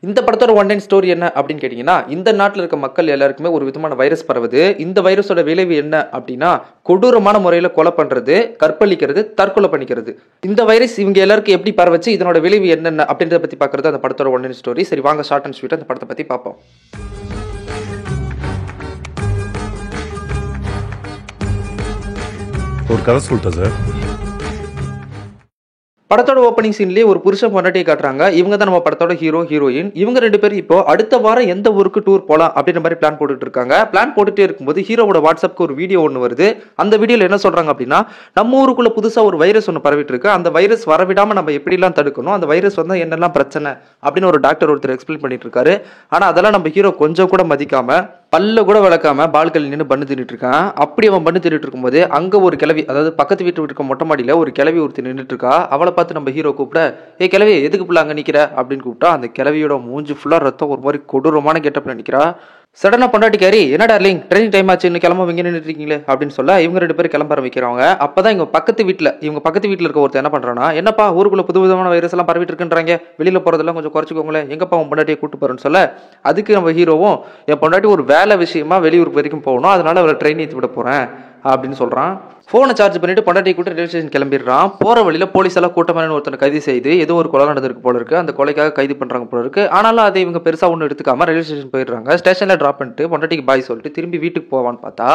இந்த படத்தோட one line story என்ன அப்படின்னு கேட்டீங்கன்னா, இந்த நாட்டில் இருக்க மக்கள் எல்லாருக்குமே ஒரு விதமான வைரஸ் பரவுது. இந்த வைரஸோட விளைவு என்ன அப்படின்னா, கொடூரமான முறையில் கொலை பண்றது, கற்பழிக்கிறது, தற்கொலை பண்ணிக்கிறது. இந்த வைரஸ் இவங்க எல்லாருக்கும் எப்படி பரவச்சு, இதனோட விளைவு என்னென்ன அப்படின்றத பத்தி பார்க்கறது அந்த படத்தோட ஒன் லைன் ஸ்டோரி. சரி வாங்க ஷார்ட் அண்ட் ஸ்வீட் அந்த படத்தை பத்தி பார்ப்போம். ஒரு கதை சொல்லிட்டா சார். படத்தோட ஓப்பனிங் சீன்லேயே ஒரு புருஷன் பொண்டாட்டியை காட்டுறாங்க. இவங்க தான் நம்ம படத்தோட ஹீரோ ஹீரோயின். இவங்க ரெண்டு பேரும் இப்போ அடுத்த வாரம் எந்த ஊருக்கு டூர் போகலாம் அப்படின்ற மாதிரி பிளான் போட்டுட்டு இருக்காங்க. பிளான் போட்டுட்டே இருக்கும்போது ஹீரோவோட வாட்ஸ்அப்க்கு ஒரு வீடியோ ஒன்று வருது. அந்த வீடியோவில் என்ன சொல்றாங்க அப்படின்னா, நம்ம ஊருக்குள்ள புதுசாக ஒரு வைரஸ் ஒன்று பரவிட்டு இருக்கு. அந்த வைரஸ் வரவிடாமல் நம்ம எப்படிலாம் தடுக்கணும், அந்த வைரஸ் வந்தால் என்னெல்லாம் பிரச்சனை அப்படின்னு ஒரு டாக்டர் ஒருத்தர் எக்ஸ்பிளைன் பண்ணிட்டு இருக்காரு. ஆனால் அதெல்லாம் நம்ம ஹீரோ கொஞ்சம் கூட மதிக்காம, பல்ல கூட விளக்காம பால்கனி நின்று பண்ணு தின்னுட்டு இருக்கான். அப்படி அவன் பண்ணு தின்னுட்டு இருக்கும்போது அங்கே ஒரு கிளவி, அதாவது பக்கத்து வீட்டு இருக்க மொட்டை மாடியில் ஒரு கிளவி ஒருத்தி நின்றுட்டு இருக்கா. அவளை பார்த்து நம்ம ஹீரோ கூப்பிட, ஏ கிளவி எதுக்கு புள்ள அங்கே நிற்கிற அப்படின்னு கூப்பிட்டா, அந்த கிளவியோட மூஞ்சி ஃபுல்லாக ரத்தம் ஒரு மாதிரி கொடூரமான கெட்டப்பில் நிற்கிறா. சடனாக பொண்டாட்டிக்காரி, என்ன டார்லிங் ட்ரெயின் டைம் ஆச்சு, இன்னும் கிளம்ப இங்கே நின்றுட்டு இருக்கீங்களே அப்படின்னு சொல்ல, இவங்க ரெண்டு பேரும் கிளம்ப ஆரம்பிக்கிறாங்க. அப்பதான் இவங்க பக்கத்து வீட்டில் இருக்க ஒருத்தர் என்ன பண்றான்னா, என்னப்பா ஊருக்குள்ள புது விதமான வைரஸ் எல்லாம் பரவிட்டு இருக்குன்றாங்க, வெளியில போறதெல்லாம் கொஞ்சம் குறைச்சிக்கோங்களேன், எங்கப்பா உன் பொண்டாட்டியை கூட்டு போறேன்னு சொல்ல, அதுக்கு நம்ம ஹீரோவும், என் பொண்டாட்டி ஒரு வேலை விஷயமா வெளியூருக்கு வரைக்கும் போகணும், அதனால அவரை ட்ரெயின் ஏற்றி விட போறேன் அப்படின்னு சொல்றான். போனை சார்ஜ் பண்ணிட்டு பொண்டாட்டி கூட்ட ரயில்வே ஸ்டேஷன் கிளம்பிடுறான். போற வழியில போலீஸ் எல்லாம் கூட்டமான ஒருத்தனை கைது செய்து ஏதோ ஒரு கொலை நடந்திருக்கு போல இருக்கு. அந்த கொலைக்காக கைது பண்றாங்க போல இருக்கு. ஆனாலும் அதை இவங்க பெருசா ஒண்ணு எடுத்துக்காம ரயில்வே ஸ்டேஷன் போயிடுறாங்க. ஸ்டேஷன்ல டிராப் பண்ணிட்டு பொண்டாட்டிக்கு பாய் சொல்லிட்டு திரும்பி வீட்டுக்கு போவான்னு பார்த்தா,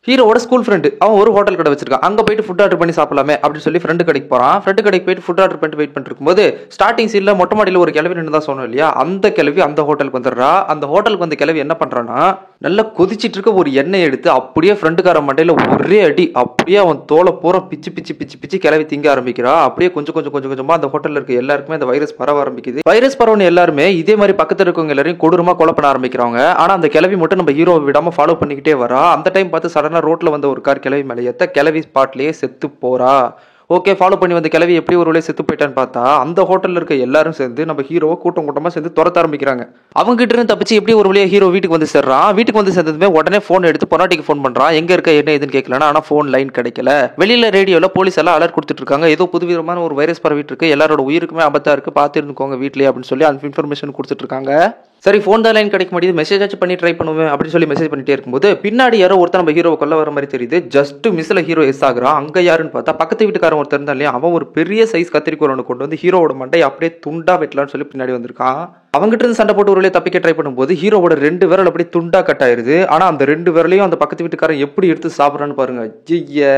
ஹீரோவோட ஸ்கூல் ஃப்ரெண்டு அவன் ஒரு ஹோட்டல் கடை வச்சிருக்கான். அங்க போயிட்டு ஃபுட் ஆர்டர் பண்ணி சாப்பிடலாமே அப்படின்னு சொல்லி ஃப்ரெண்டு கடைக்கு போறான். ஃப்ரெண்டு கடைக்கு போயிட்டு ஃபுட் ஆர்டர் பண்ணிட்டு வெயிட் பண்ணிட்டு இருக்கும்போது, ஸ்டார்டிங் சீன்ல மொட்டை மாடியில் ஒரு கிளவி நின்று தான் சொன்னோம் இல்லையா, அந்த கிளவி அந்த ஹோட்டலுக்கு வந்துடுறா. அந்த ஹோட்டலுக்கு வந்த கிளவி என்ன பண்றான்னா, நல்லா கொதிச்சிட்டு இருக்க ஒரு எண்ணெய் எடுத்து அப்படியே ஃப்ரெண்டுக்கார மண்டையில ஒரே அடி, அப்படியே அவன் தோலை பூரா பிச்சு பிச்சு பிச்சு பிச்சு கிளவி திங்க ஆரம்பிக்கிறா. அப்படியே கொஞ்சமா அந்த ஹோட்டல்ல இருக்க எல்லாருக்குமே அந்த வைரஸ் பரவ ஆரம்பிக்குது. வைரஸ் பரவன எல்லாருமே இதே மாதிரி பக்கத்துல இருக்கவங்க எல்லாரையும் கொடூரமா கொலை பண்ண ஆரம்பிக்கிறாங்க. ஆனா அந்த கிளவி மட்டும் நம்ம ஹீரோவை விடாம ஃபாலோ பண்ணிக்கிட்டே வரா. அந்த டைம் பார்த்து சடனா ரோட்ல வந்த ஒரு கார் கிளவி மேலே ஏத்த கிளவி ஸ்பாட்லயே செத்து போறா. ஓகே, ஃபாலோ பண்ணி வந்த கிளவி எப்படி ஒரு செத்து போயிட்டான்னு பார்த்தா, அந்த ஹோட்டல்ல இருக்க எல்லாரும் சேர்ந்து நம்ம ஹீரோவை கூட்டமா சேர்ந்து துரத்த ஆரம்பிக்கிறாங்க. அவங்க கிட்ட இருந்து தப்பிச்சு எப்படி ஒரு வழியா ஹீரோ வீட்டுக்கு வந்து சேர்றான். வீட்டுக்கு வந்து சேர்ந்ததுமே உடனே போன் எடுத்து பொண்டாட்டிக்கு ஃபோன் பண்றான். எங்க இருக்க என்ன ஏதுன்னு கேட்கலன்னா, ஆனா போன் லைன் கிடைக்கல. வெளியில ரேடியோல போலீஸ் எல்லாம் அலர்ட் கொடுத்துட்டு இருக்காங்க. ஏதோ புதுவிதமான ஒரு வைரஸ் பரவிட்டு இருக்கு, எல்லாரோட உயிருக்குமே ஆபத்தா இருக்கு, பார்த்து இருந்துக்கோங்க வீட்லயே அப்படின்னு சொல்லி அந்த இன்ஃபர்மேஷன் கொடுத்துட்டு இருக்காங்க. சரி ஃபோன் தான் லைன் கிடைக்க மாட்டேது, மெசேஜ் ஆச்சு பண்ணி ட்ரை பண்ணுவேன் அப்படின்னு சொல்லி மெசேஜ் பண்ணிட்டே இருக்கும்போது, பின்னாடி யாரோ ஒருத்தர் நம்ம ஹீரோவை கொல்ல வர மாதிரி தெரியுது. ஜஸ்ட் மிஸ்ல ஹீரோ எஸ் ஆகுறான். அங்க யாருன்னு பார்த்தா பக்கத்து வீட்டுக்காரன் ஒருத்தர் இருந்தா இல்லையா, அவன் ஒரு பெரிய சைஸ் கத்திரிக்கோல் ஒன்று கொண்டு வந்து ஹீரோவோட மண்டை அப்படியே துண்டா வெட்டலான்னு சொல்லி பின்னாடி வந்திருக்கான். அவங்ககிட்ட இருந்து சண்டை போட்டு ஒரு வழியா தப்பிக்க ட்ரை பண்ணும்போது ஹீரோவோட 2 விரல் அப்படியே துண்டா கட் ஆயிருது. ஆனா அந்த 2 விரலையும் அந்த பக்கத்து வீட்டுக்காரன் எப்படி எடுத்து சாப்பிட்றான்னு பாருங்க. ஐய,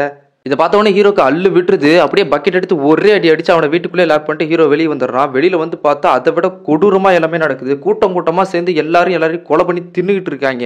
இதை பார்த்த உடனே ஹீரோக்கு அள்ளு விட்டுருது. அப்படியே பக்கெட் எடுத்து ஒரே அடி அடிச்சு அவனை வீட்டுக்குள்ளே லாக் பண்ணிட்டு ஹீரோ வெளியே வந்துடுறான். வெளியில வந்து பார்த்தா அதை விட கொடூரமா எல்லாமே நடக்குது. கூட்டமா சேர்ந்து எல்லாரையும் கொலை பண்ணி தின்னுகிட்டு இருக்காங்க.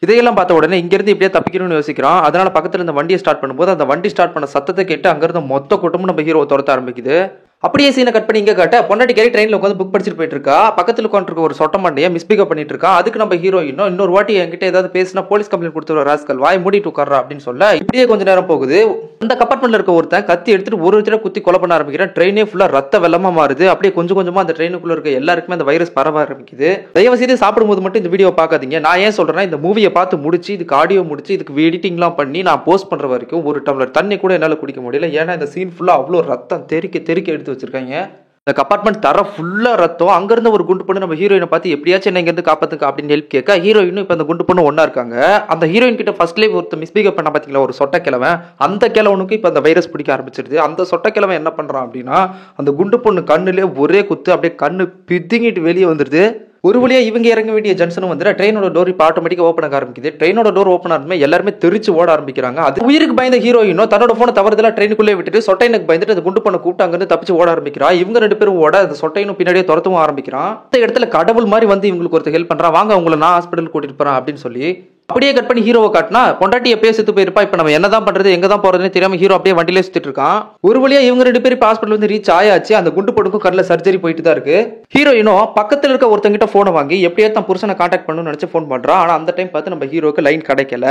இதையெல்லாம் பார்த்த உடனே இங்கிருந்து இப்படியே தப்பிக்கணும்னு யோசிக்கிறான். அதனால பக்கத்துல இந்த வண்டியை ஸ்டார்ட் பண்ணும்போது அந்த வண்டி ஸ்டார்ட் பண்ண சத்தத்தை கேட்டு அங்கிருந்து மொத்த கூட்டமும் நம்ம ஹீரோவை துரத்த ஆரம்பிக்குது. அப்படியே சீனை கட் பண்ணி இங்க காட்ட, பொண்டாட்டி கேரி ட்ரெயின்ல உட்காந்து புக் படிச்சுட்டு போயிட்டு இருக்கா. பக்கத்துல உட்காந்துருக்க ஒரு சொட்ட மண்டையை மிஸ்பிகப் பண்ணிட்டு இருக்கா. அதுக்கு நம்ம ஹீரோயினோ, இன்னொரு வாட்டி என்கிட்ட ஏதாவது பேசினா போலீஸ் கம்ப்ளைண்ட் கொடுத்துருவா ராஸ்கல், வாய் மூடிட்டு உட்கார்றா அப்படின்னு சொல்ல, இப்படியே கொஞ்ச நேரம் போகுது. அந்த கம்பார்ட்மெண்ட்ல இருக்க ஒருத்தன் கத்தி எடுத்துட்டு ஒரு தடவை குத்தி கொலை பண்ண ஆரம்பிக்கிறேன். ட்ரெயினே ஃபுல்லா ரத்த வெள்ளமா மாறுது. அப்படியே கொஞ்சமா அந்த ட்ரெயினுக்குள்ள இருக்க எல்லாருக்குமே அந்த வைரஸ் பரவ ஆரம்பிக்குது. தயவு செய்து சாப்பிடும்போது மட்டும் இந்த வீடியோ பார்க்காதீங்க. நான் ஏன் சொல்றேன்னா, இந்த மூவியை பார்த்து முடிச்சு இதுக்கு ஆடியோ முடிச்சு இதுக்கு எடிட்டிங்லாம் பண்ணி நான் போஸ்ட் பண்ற வரைக்கும் ஒரு டம்ளர் தண்ணி கூட என்னால குடிக்க முடியல. ஏன்னா இந்த சீன் ஃபுல்லா அவ்வளோ ரத்தம் தெறிக்க எடுத்து வச்சிருக்காங்க. இந்த கம்பார்ட்மெண்ட் தர ஃபுல்லா ரத்தம். அங்கிருந்து ஒரு குண்டு பொண்ணு நம்ம ஹீரோயினை பார்த்து எப்படியாச்சும் என்ன இங்கிருந்து காப்பாத்துங்க அப்படின்னு ஹெல்ப் கேட்க, ஹீரோயினும் இப்ப அந்த குண்டு பொண்ணு ஒன்னா இருக்காங்க. அந்த ஹீரோயின் கிட்ட ஃபர்ஸ்ட்லேயே ஒருத்தர் மிஸ்பிகப் பண்ண பாத்தீங்களா, ஒரு சொட்ட கிழவன், அந்த கிழவனுக்கு இப்ப அந்த வைரஸ் பிடிக்க ஆரம்பிச்சிருது. அந்த சொட்ட கிழவன் என்ன பண்றான் அப்படின்னா, அந்த குண்டு பொண்ணு கண்ணுலேயே ஒரே குத்து, அப்படியே கண்ணு பிதுங்கிட்டு வெளியே வந்துருது. ஒரு வழியா இவங்க இறங்க வேண்டிய ஜங்ஷனும் வந்து ட்ரெயினோட டோர் இப்போ ஆட்டோமேட்டிக்கா ஓப்பன் ஆக ஆரம்பிக்குது. ட்ரெயினோட டோர் ஓப்பன் ஆகுமே எல்லாருமே தெரிச்சு ஓட ஆரம்பிக்கிறாங்க. அது உயிருக்கு பயந்த ஹீரோயினோ தன்னோட போனை தவறுதலா ட்ரெயினுக்குள்ளே விட்டுட்டு சொட்டைனுக்கு பயந்துட்டு அந்த குண்டு பொண்ணை கூப்பிட்டு அங்கிருந்து தப்பிச்சு ஓட ஆரம்பிக்கிறா. இவங்க 2 பேரும் ஓட அந்த சொட்டைனும் பின்னாடியே துரத்தவும் ஆரம்பிக்கிறான். இந்த இடத்துல கடவுள் மாதிரி வந்து இவங்களுக்கு ஒருத்தர் ஹெல்ப் பண்றான், வாங்க உங்களை நான் ஹாஸ்பிட்டல் கூட்டிட்டு போறேன் அப்படின்னு சொல்லி. அப்படியே கட் பண்ணி ஹீரோவை காட்டினா, பொண்டாட்டி எப்பயே செத்து போயிருப்பா. இப்ப நம்ம என்னதான் பண்றது, எங்க தான் போறதுன்னு தெரியாம ஹீரோ அப்படியே வண்டியிலே சுத்திட்டு இருக்கான். ஒரு வழியா இவங்க 2 பேரும் ஹாஸ்பிட்டல் வந்து ரீச் ஆயாச்சு. அந்த குண்டு பொண்ணுக்கும் கண்ணில் சர்ஜரி போயிட்டு தான் இருக்கு. ஹீரோயினும் பக்கத்துல இருக்க ஒருத்தங்கிட்ட போனை வாங்கி எப்படியா தான் புருஷனை கான்டாக்ட் பண்ணணும்னு நினைச்சு போன் பண்றா. ஆனா அந்த டைம் பார்த்து நம்ம ஹீரோக்கு லைன் கிடைக்கல.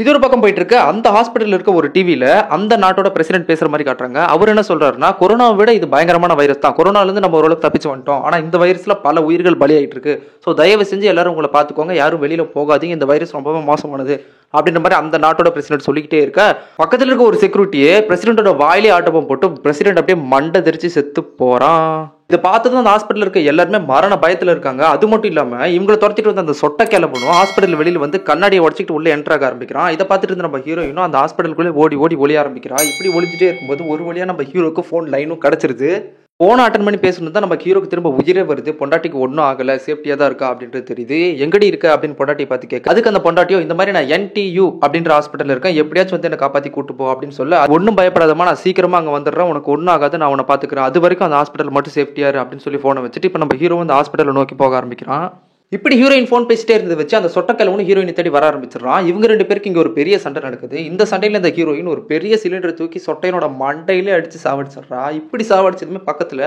இது ஒரு பக்கம் போயிட்டு இருக்கு. அந்த ஹாஸ்பிட்டல் இருக்க ஒரு டிவில அந்த நாட்டோட பிரசிடென்ட் பேசுற மாதிரி காட்டுறாங்க. அவர் என்ன சொல்றாருன்னா, கொரோனாவை விட இது பயங்கரமான வைரஸ் தான், கொரோனால இருந்து நம்ம ஓரளவுக்கு தப்பிச்சு வந்துட்டோம், ஆனா இந்த வைரஸ்ல பல உயிர்கள் பலியாயிட்டு இருக்கு. ஸோ தயவு செஞ்சு எல்லாரும் உங்களை பார்த்துக்கோங்க, யாரும் வெளியில போகாதீங்க, இந்த வைரஸ் ரொம்பவே மோசமானது அப்படின்ற மாதிரி அந்த நாட்டோட பிரசிடென்ட் சொல்லிக்கிட்டே இருக்க, பக்கத்துல இருக்க ஒரு செக்யூரிட்டியே பிரசிடென்ட்டோட வாயிலே ஆட்டோபம் போட்டு பிரசிடென்ட் அப்படியே மண்டை தெரிச்சு செத்து போறான். இதை பார்த்ததும் அந்த ஹாஸ்பிட்டல் இருக்க எல்லாருமே மரண பயத்துல இருக்காங்க. அது மட்டும் இல்லாம இவங்களை துரத்திட்டு வந்து அந்த சொட்ட கிளம்பணும் ஹாஸ்பிட்டல் வெளியில வந்து கண்ணாடியை உடச்சிட்டு உள்ள என்ட்ரு ஆக ஆரம்பிக்கிறான். இதை பார்த்துட்டு இருந்த நம்ம ஹீரோயினும் அந்த ஹாஸ்பிட்டலுக்குள்ளே ஓடி ஓடி ஒளிய ஆரம்பிக்கிறா. இப்படி ஒளிஞ்சிட்டே இருக்கும்போது ஒரு வழியா நம்ம ஹீரோக்கு ஃபோன் லைனும் கிடைச்சிருது. போன அட்டன் பண்ணி பேசணும் தான் நம்ம ஹீரோக்கு திரும்ப உயிரே வருது. பொண்டாட்டிக்கு ஒன்றும் ஆகலை, சேஃப்டியாக தான் இருக்கா அப்படின்றது தெரியுது. எங்கடி இருக்க அப்படின்னு பொண்டாட்டி பார்த்து கேட்க, அதுக்கு அந்த பொண்டாட்டியோ இந்த மாதிரி நான் NTU அப்படின்ற ஹாஸ்பிட்டல் இருக்கேன், எப்படியாச்சும் வந்து என்ன காப்பாற்றி கூட்டு போ அப்படின்னு சொல்ல, ஒன்றும் பயப்படாதமா நான் சீக்கிரமா அங்கே வந்துடுறேன், உனக்கு ஒன்றும் ஆகாது, நான் உன்னை பார்த்துக்கிறேன், அது வரைக்கும் அந்த ஹாஸ்பிட்டல் மட்டும் சேஃப்டியாரு அப்படின்னு சொல்லி ஃபோனை வச்சுட்டு இப்போ நம்ம ஹீரோ அந்த ஹாஸ்பிட்டலை நோக்கி போக ஆரம்பிக்கிறான். இப்படி ஹீரோயின் ஃபோன் பேசிட்டே இருந்தது வச்சு அந்த சொட்டக்கிழவனு ஹீரோயினை தேடி வர ஆரம்பிச்சிடறான். இவங்க 2 பேருக்கு இங்கே ஒரு பெரிய சண்டை நடக்குது. இந்த சண்டையில் இந்த ஹீரோயின் ஒரு பெரிய சிலிண்டரை தூக்கி சொட்டையனோட மண்டையிலே அடித்து சாவடிச்சிடறா. இப்படி சாவடிச்சதுமே பக்கத்தில்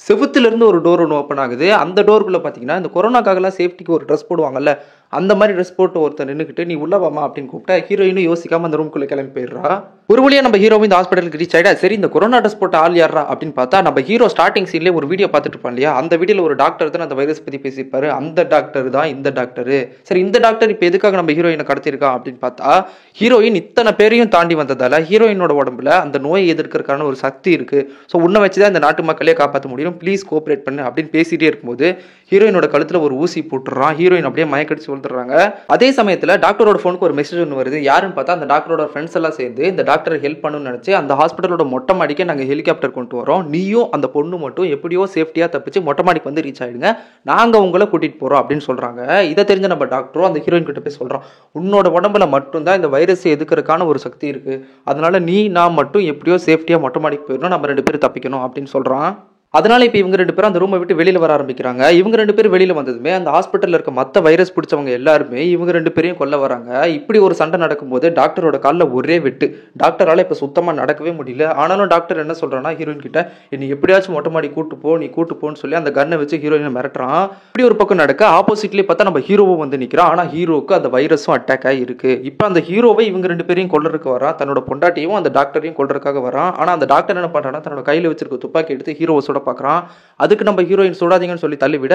செவுத்துலேருந்து ஒரு டோர் ஒன்று ஓப்பன் ஆகுது. அந்த டோருக்குள்ளே பார்த்தீங்கன்னா இந்த கொரோனாக்காகலாம் சேஃப்டிக்கு ஒரு ட்ரெஸ் போடுவாங்கல்ல, அந்த மாதிரி ட்ரெஸ் போட்டு ஒருத்தர் நின்றுக்கிட்டு நீ உள்ள வாமா அப்படின்னு கூப்பிட்டா ஹீரோயினும் யோசிக்காம அந்த ரூம்குள்ளே கிளம்பி போயிடுறா. ஒரு வழியா நம்ம ஹீரோவும் இந்த ஹாஸ்பிட்டலுக்கு ரீச் ஆயிடா. சரி இந்த கொரோனா ட்ரெஸ் போட்ட ஆள் யாரா அப்படின்னு பார்த்தா நம்ம ஹீரோ ஸ்டார்டிங் சீன்லேயே ஒரு வீடியோ பார்த்துட்டு இருப்பான் இல்லையா, அந்த வீடியோவில் ஒரு டாக்டர் தான் அந்த வைரஸ் பற்றி பேசியிருப்பாரு. அந்த டாக்டர் தான் இந்த டாக்டர். சரி இந்த டாக்டர் இப்போ எதுக்காக நம்ம ஹீரோயினை கடத்திருக்கா அப்படின்னு பார்த்தா, ஹீரோயின் இத்தனை பேரையும் தாண்டி வந்ததால ஹீரோயினோட உடம்புல அந்த நோயை எதிர்க்கிறதுக்கான ஒரு சக்தி இருக்கு. ஸோ உன்னை வச்சுதான் இந்த நாட்டு மக்களே காப்பாற்ற முடியும், ப்ளீஸ் கோஆப்ரேட் பண்ணு அப்படின்னு பேசிட்டே இருக்கும்போது ஹீரோயினோட கழுத்துல ஒரு ஊசி போட்டுறான். ஹீரோயின் அப்படியே மயக்கடிச்சு விழுந்துடுறாங்க. அதே சமயத்தில் டாக்டரோட ஃபோனுக்கு ஒரு மெசேஜ் ஒன்று வருது. யாருன்னு பார்த்தா அந்த டாக்டரோட ஃப்ரெண்ட்ஸ் எல்லாம் சேர்ந்து இந்த டாக்டர் ஹெல்ப் பண்ணணும்னு நினைச்சு அந்த ஹாஸ்பிட்டலோட மொட்டை மாடிக்கு நாங்கள் ஹெலிகாப்டர் கொண்டு வரோம், நீயும் அந்த பொண்ணு மட்டும் எப்படியோ சேஃப்டியாக தப்பிச்சு மொட்டை மாடிக்கு வந்து ரீச் ஆயிடுங்க, நாங்கள் உங்களை கூட்டிட்டு போறோம் அப்படின்னு சொல்றாங்க. இதை தெரிஞ்ச நம்ம டாக்டரும் அந்த ஹீரோயின் கிட்ட போய் சொல்றோம், உன்னோட உடம்புல மட்டும்தான் இந்த வைரஸை எதுக்கிறதுக்கான ஒரு சக்தி இருக்கு, அதனால நான் மட்டும் எப்படியோ சேஃப்டியாக மொட்டை மாடிக்கு போயிடணும், நம்ம 2 பேரும் தப்பிக்கணும் அப்படின்னு சொல்றான். அதனால இப்போ இவங்க 2 பேரும் அந்த ரூமை விட்டு வெளியில வர ஆரம்பிக்கிறாங்க. இவங்க 2 பேரும் வெளியில வந்ததுமே அந்த ஹாஸ்பிட்டல்ல இருக்க மற்ற வைரஸ் பிடிச்சவங்க எல்லாருமே இவங்க 2 பேரையும் கொல்ல வராங்க. இப்படி ஒரு சண்டை நடக்கும்போது டாக்டரோட காலில் ஒரே வெட்டு. டாக்டரால இப்போ சுத்தமா நடக்கவே முடியல. ஆனாலும் டாக்டர் என்ன சொல்றான்னா ஹீரோயின் கிட்ட, நீ எப்படியாச்சும் மொட்டை மாடி கூட்டு போ, நீ கூட்டு போன்னு சொல்லி அந்த கன்னை வச்சு ஹீரோயினை மிரட்டுறான். இப்படி ஒரு பக்கம் நடக்க ஆப்போசிட்லேயே பார்த்தா நம்ம ஹீரோவும் வந்து நிற்கிறான். ஆனால் ஹீரோவுக்கு அந்த வைரஸும் அட்டாக் ஆகி இருக்கு. இப்போ அந்த ஹீரோவை இவங்க 2 பேரையும் கொல்றதுக்கு வரான், தன்னோட பொண்டாட்டியும் அந்த டாக்டரையும் கொல்றதுக்காக வரான். ஆனால் அந்த டாக்டர் என்ன பண்றான்னா தன்னோட கையில் வச்சிருக்க துப்பாக்கி எடுத்து ஹீரோவை சுட பார்க்குறான். அதுக்கு நம்ம ஹீரோயின் சுடாதீங்கன்னு சொல்லி தள்ளிவிட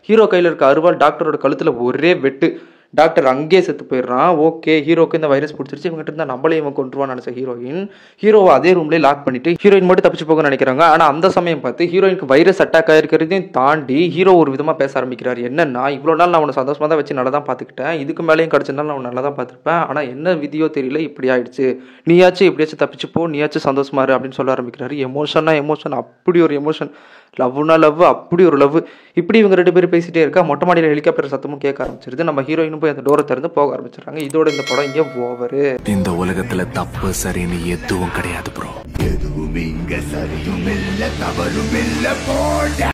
ஹீரோ கையில் இருக்க அருவாள் டாக்டரோட கழுத்துல ஒரே வெட்டு. டாக்டர் அங்கேயே செத்து போயிடுறான். ஓகே ஹீரோக்கு இந்த வைரஸ் பிடிச்சிருச்சு, இவங்ககிட்ட இருந்தால் நம்மளே இவன் கொண்டுருவான்னு நினைச்ச ஹீரோவை அதே ரூம்லேயே லாக் பண்ணிட்டு ஹீரோயின் மட்டும் தப்பிச்சு போக நினைக்கிறாங்க. ஆனால் அந்த சமயம் பார்த்து ஹீரோயினுக்கு வைரஸ் அட்டாக் ஆயிருக்கிறதையும் தாண்டி ஹீரோ ஒரு விதமாக பேச ஆரம்பிக்கிறார். என்னன்னா இவ்வளோ நாள் நான் அவனை சந்தோஷமாக தான் வச்சு நல்லா தான் பார்த்துக்கிட்டேன், இதுக்கு மேலேயும் கிடச்சிருந்தாலும் நான் நல்லா தான் பார்த்துருப்பேன், ஆனால் என்ன விதியோ தெரியல இப்படி ஆயிடுச்சு, நீயாச்சும் எப்படியாச்சும் தப்பிச்சு போ, நீயாச்சும் சந்தோஷமா இரு அப்படின்னு சொல்ல ஆரம்பிக்கிறாரு. எமோஷன் அப்படி ஒரு எமோஷன், லவ்னா லவ் அப்படி ஒரு லவ். இப்படி இவங்க 2 பேரும் பேசிட்டே இருக்கா. மொட்டை மாடியில் ஹெலிகாப்டர் சத்தமும் கேட்க ஆரம்பிச்சிருது. நம்ம ஹீரோயினும் போய் அந்த டோரை திறந்து போக ஆரம்பிச்சிடறாங்க. இதோட இந்த படம் இங்கே ஓவரு. இந்த உலகத்துல தப்பு சரின்னு எதுவும் கிடையாது ப்ரோ. எதுவும் இங்க சரியும் இல்ல தவறும் இல்ல போட.